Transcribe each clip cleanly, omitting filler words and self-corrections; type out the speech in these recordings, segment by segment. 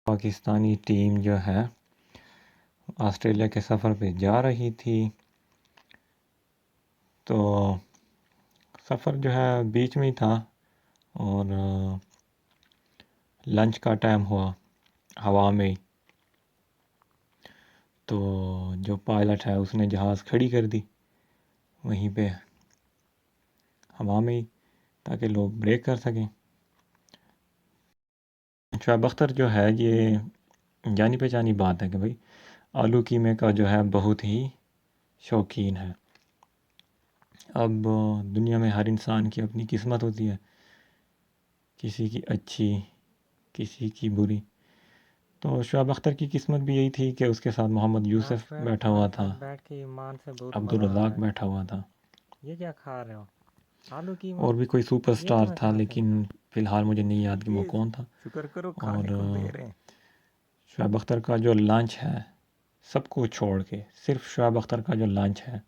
Pakistani team جو ہے Australia کے سفر پہ جا رہی تھی، تو سفر جو ہے بیچ میں ہی تھا اور لنچ کا ٹائم ہوا ہوا میں ہی، تو جو پائلٹ ہے اس نے جہاز کھڑی کر دی وہیں پہ ہوا میں ہی، تاکہ لوگ بریک کر سکیں۔ شعیب اختر جو ہے یہ جانی پہچانی بات ہے کہ بھائی آلو قیمے کا جو ہے بہت ہی شوقین ہے۔ اب دنیا میں ہر انسان کی اپنی قسمت ہوتی ہے، کسی کی اچھی کسی کی بری، تو شعیب اختر کی قسمت بھی یہی تھی کہ اس کے ساتھ محمد یوسف بیٹھا ہوا تھا، بیٹھ کے ایمان سے بہت مزہ آ عبدالرزاق رہا ہے۔ بیٹھا ہوا تھا، یہ کیا کھا رہے ہو؟ آلو قیمہ؟ اور بھی کوئی سپر یہ سٹار تو میں تھا، کھا لیکن سکتا فی الحال مجھے نہیں یاد کہ وہ ہوں۔ کون تھا۔ شکر کرو اور کھانے کو دے رہے ہیں۔ شعیب اختر کا جو لنچ ہے، سب کو چھوڑ کے صرف شعیب اختر کا جو لنچ ہے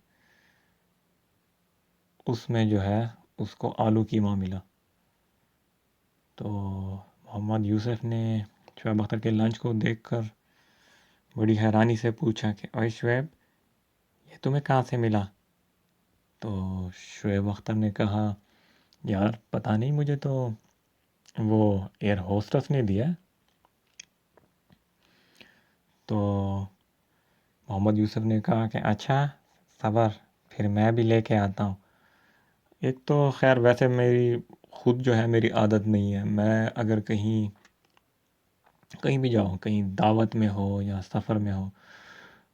اس میں جو ہے اس کو آلو قیمہ ملا۔ تو محمد یوسف نے شعیب اختر کے لنچ کو دیکھ کر بڑی حیرانی سے پوچھا کہ اوے شعیب، یہ تمہیں کہاں سے ملا؟ تو شعیب اختر نے کہا یار پتہ نہیں، مجھے تو وہ ایئر ہوسٹس نے دیا ہے۔ تو محمد یوسف نے کہا کہ اچھا صبر، پھر میں بھی لے کے آتا ہوں۔ ایک تو خیر ویسے میری خود جو ہے میری عادت نہیں ہے، میں اگر کہیں بھی جاؤں، کہیں دعوت میں ہو یا سفر میں ہو،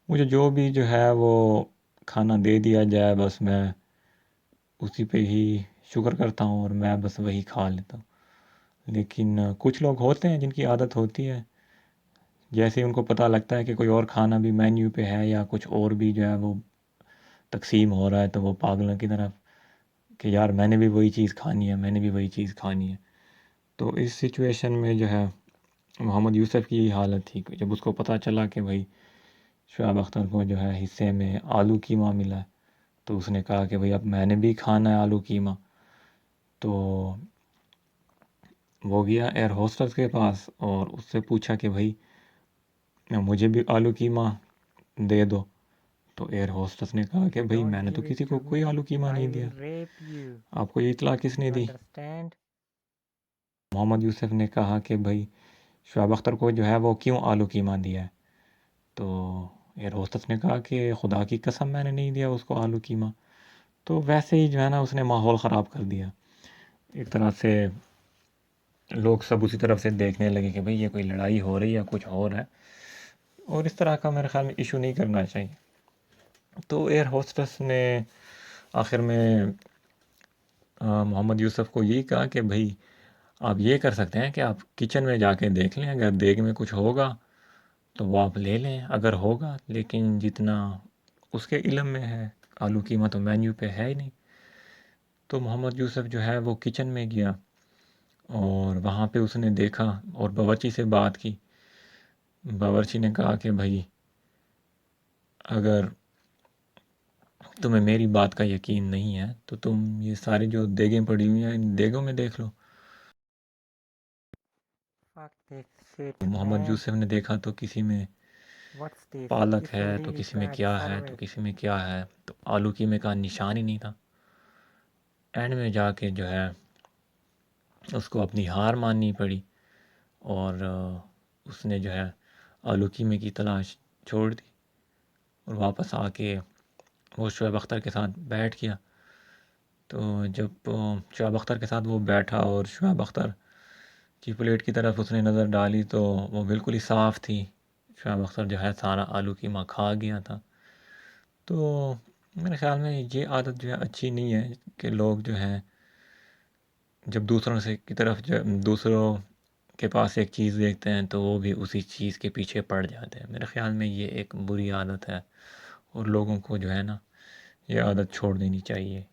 مجھے جو بھی جو ہے وہ کھانا دے دیا جائے بس میں اسی پہ ہی شکر کرتا ہوں اور میں بس وہی کھا لیتا ہوں۔ لیکن کچھ لوگ ہوتے ہیں جن کی عادت ہوتی ہے، جیسے ہی ان کو پتہ لگتا ہے کہ کوئی اور کھانا بھی مینیو پہ ہے یا کچھ اور بھی جو ہے وہ تقسیم ہو رہا ہے، تو وہ پاگلوں کی طرف کہ یار میں نے بھی وہی چیز کھانی ہے، میں نے بھی وہی چیز کھانی ہے۔ تو اس سچویشن میں جو ہے محمد یوسف کی یہی حالت تھی کہ جب اس کو پتہ چلا کہ بھائی شعیب اختر کو جو ہے حصے میں آلو قیمہ ملا ہے، تو اس نے کہا کہ بھائی اب میں نے بھی کھانا ہے آلو قیمہ۔ تو وہ گیا ایئر ہوسٹس کے پاس اور اس سے پوچھا کہ بھائی مجھے بھی آلو قیمہ دے دو۔ تو ایئر ہوسٹس نے کہا کہ بھائی میں نے تو کسی کو کوئی آلو قیمہ نہیں دیا، آپ کو یہ اطلاع کس نے دی؟ محمد یوسف نے کہا کہ بھائی شعیب اختر کو جو ہے وہ کیوں آلو قیمہ دیا ہے؟ تو ایئر ہوسٹس نے کہا کہ خدا کی قسم میں نے نہیں دیا اس کو آلو قیمہ۔ تو ویسے ہی جو ہے نا اس نے ماحول خراب کر دیا، ایک طرح سے لوگ سب اسی طرف سے دیکھنے لگے کہ بھئی یہ کوئی لڑائی ہو رہی ہے کچھ اور ہے، اور اس طرح کا میرے خیال میں ایشو نہیں کرنا چاہیے۔ تو ایئر ہوسٹس نے آخر میں محمد یوسف کو یہی کہا کہ بھئی آپ یہ کر سکتے ہیں کہ آپ کچن میں جا کے دیکھ لیں، اگر دیگ میں کچھ ہوگا تو وہ آپ لے لیں اگر ہوگا، لیکن جتنا اس کے علم میں ہے آلو قیمہ تو مینیو پہ ہے ہی نہیں۔ تو محمد یوسف جو ہے وہ کچن میں گیا اور وہاں پہ اس نے دیکھا اور باورچی سے بات کی۔ باورچی نے کہا کہ بھائی اگر تمہیں میری بات کا یقین نہیں ہے تو تم یہ ساری جو دیگیں پڑی ہوئی ہیں ان دیگوں میں دیکھ لو۔ محمد یوسف نے دیکھا تو کسی میں پالک ہے تو کسی میں کیا ہے تو کسی میں کیا ہے، تو آلو قیمے کا نشان ہی نہیں تھا۔ اینڈ میں جا کے جو ہے اس کو اپنی ہار ماننی پڑی اور اس نے جو ہے آلو قیمے کی تلاش چھوڑ دی اور واپس آ کے وہ شعیب اختر کے ساتھ بیٹھ گیا۔ تو جب شعیب اختر کے ساتھ وہ بیٹھا اور شعیب اختر کی پلیٹ کی طرف اس نے نظر ڈالی تو وہ بالکل ہی صاف تھی، شعیب اختر جو ہے سارا آلو قیمہ کھا گیا تھا۔ تو میرے خیال میں یہ عادت جو ہے اچھی نہیں ہے کہ لوگ جو ہیں جب دوسروں سے کی طرف دوسروں کے پاس ایک چیز دیکھتے ہیں تو وہ بھی اسی چیز کے پیچھے پڑ جاتے ہیں۔ میرے خیال میں یہ ایک بری عادت ہے اور لوگوں کو جو ہے نا یہ عادت چھوڑ دینی چاہیے۔